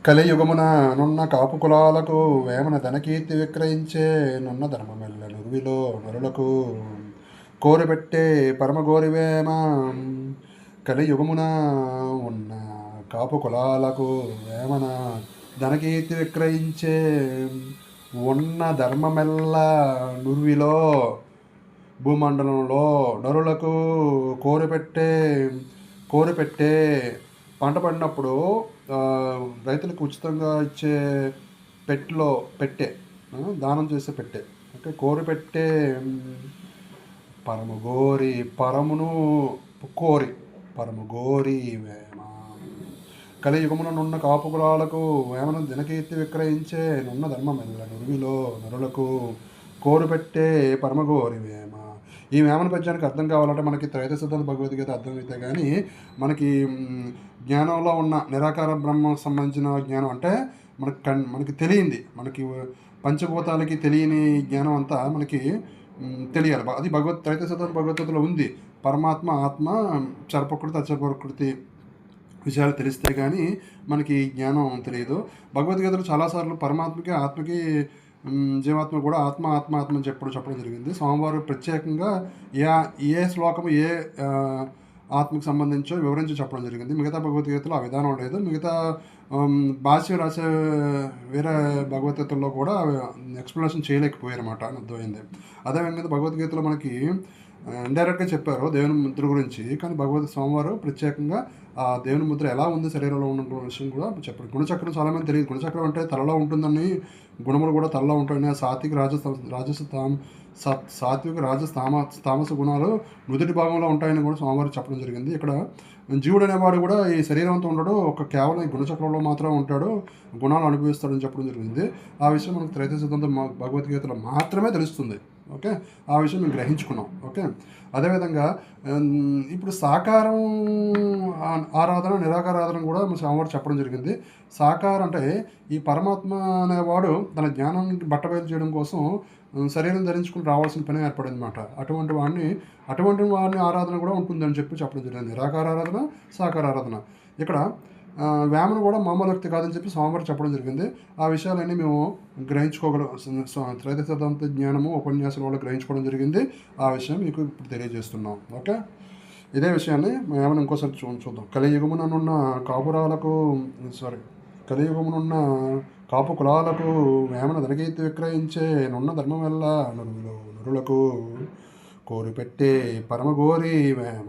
కలియుగమున నున్న కాపు కులాలకు వేమన ధనకీర్తి విక్రయించే నున్న ధర్మమెల్ల నురువిలో నరులకు కోరిపెట్టే పరమగోరివేమ. కలియుగమున ఉన్న కాపు కులాలకు వేమన ధనకీర్తి విక్రయించే ఉన్న ధర్మమెల్ల నుర్విలో భూమండలంలో నరులకు కోరిపెట్టే కోరిపెట్టే పంట పడినప్పుడు రైతులకు ఉచితంగా ఇచ్చే పెట్టే దానం చేసే పెట్టే ఓకే. కోరిపెట్టే పరము గోరి పరమును కోరి పరము గోరి వేమ. కలియుగమున నున్న కాపు కులాలకు వేమను దినకీర్తి విక్రయించే నున్న ధర్మమెల్ల నురువిలో నరులకు కోరిపెట్టే పరమగోరి వేమ. ఈ వేమన పద్యానికి అర్థం కావాలంటే మనకి త్రైత సిద్ధాంత భగవద్గీత అర్థమైతే కానీ మనకి జ్ఞానంలో ఉన్న నిరాకార బ్రహ్మ సంబంధించిన జ్ఞానం అంటే మనకి తెలియంది, మనకి పంచభూతాలకి తెలియని జ్ఞానం అంతా మనకి తెలియాలి. అది త్రైత సిద్ధాంత భగవద్గీతలో ఉంది. పరమాత్మ ఆత్మ చరప్రకృతి అచరప్రకృతి విషయాలు తెలిస్తే కానీ మనకి జ్ఞానం తెలియదు. భగవద్గీతలో చాలాసార్లు పరమాత్మకి ఆత్మకి జీవాత్మ కూడా ఆత్మ ఆత్మ ఆత్మ అని చెప్పడం జరిగింది. స్వామివారు ప్రత్యేకంగా ఏ శ్లోకము ఏ ఆత్మకు సంబంధించో వివరించి చెప్పడం జరిగింది. మిగతా భగవద్గీతలో ఆ విధానం లేదు. మిగతా భాష్యం రాసే వేరే భగవద్గీతల్లో కూడా ఎక్స్ప్లెనేషన్ చేయలేకపోయారు అన్నమాట అని అర్థమైంది. అదేవిధంగా భగవద్గీతలో మనకి ఇండైరెక్ట్గా చెప్పారు దేవుని ముద్ర గురించి, కానీ స్వామివారు ప్రత్యేకంగా ఆ దేవుని ముద్ర ఎలా ఉంది శరీరంలో ఉన్న విషయం కూడా చెప్పారు. గుణచక్రం చాలామంది తెలియదు. గుణచక్రం అంటే తలలో ఉంటుందని, గుణములు కూడా తలలో ఉంటాయని, సాత్విక తామస గుణాలు నుదుటి భాగంలో ఉంటాయని కూడా స్వామివారు చెప్పడం జరిగింది. ఇక్కడ జీవుడు అనేవాడు కూడా ఈ శరీరంతో ఉండడు, కేవలం ఈ గుణచక్రంలో మాత్రం ఉంటాడు, గుణాలు అనుభవిస్తాడని చెప్పడం జరిగింది. ఆ విషయం మనకు త్రైత సిద్ధాంత భగవద్గీతలో మాత్రమే తెలుస్తుంది. ఓకే, ఆ విషయం మేము గ్రహించుకున్నాం. ఓకే, అదేవిధంగా ఇప్పుడు సాకారం ఆరాధన నిరాకార ఆరాధన కూడా స్వామివారు చెప్పడం జరిగింది. సాకారం అంటే ఈ పరమాత్మ అనేవాడు తన జ్ఞానానికి బట్టబయలు చేయడం కోసం శరీరం ధరించుకుని రావాల్సిన పని ఏర్పడింది అనమాట. అటువంటి వారిని ఆరాధన కూడా ఉంటుందని చెప్పడం జరిగింది. నిరాకార ఆరాధన, సాకార ఆరాధన. ఇక్కడ వేమన కూడా మామూలు వ్యక్తి కాదని చెప్పి స్వామివారు చెప్పడం జరిగింది. ఆ విషయాలన్నీ మేము త్రైత సిద్ధాంత జ్ఞానము ఉపన్యాసాల వల్ల గ్రహించుకోవడం జరిగింది. ఆ విషయం మీకు ఇప్పుడు తెలియజేస్తున్నాం. ఓకే, ఇదే విషయాన్ని వేమన ఇంకోసారి చూద్దాం. కలియుగమునున్న కాపు కులాలకు వేమన ధనకీర్తి విక్రయించే నున్న ధర్మమెల్ల నరులకు కోరిపెట్టే పరమగోరి వేమ.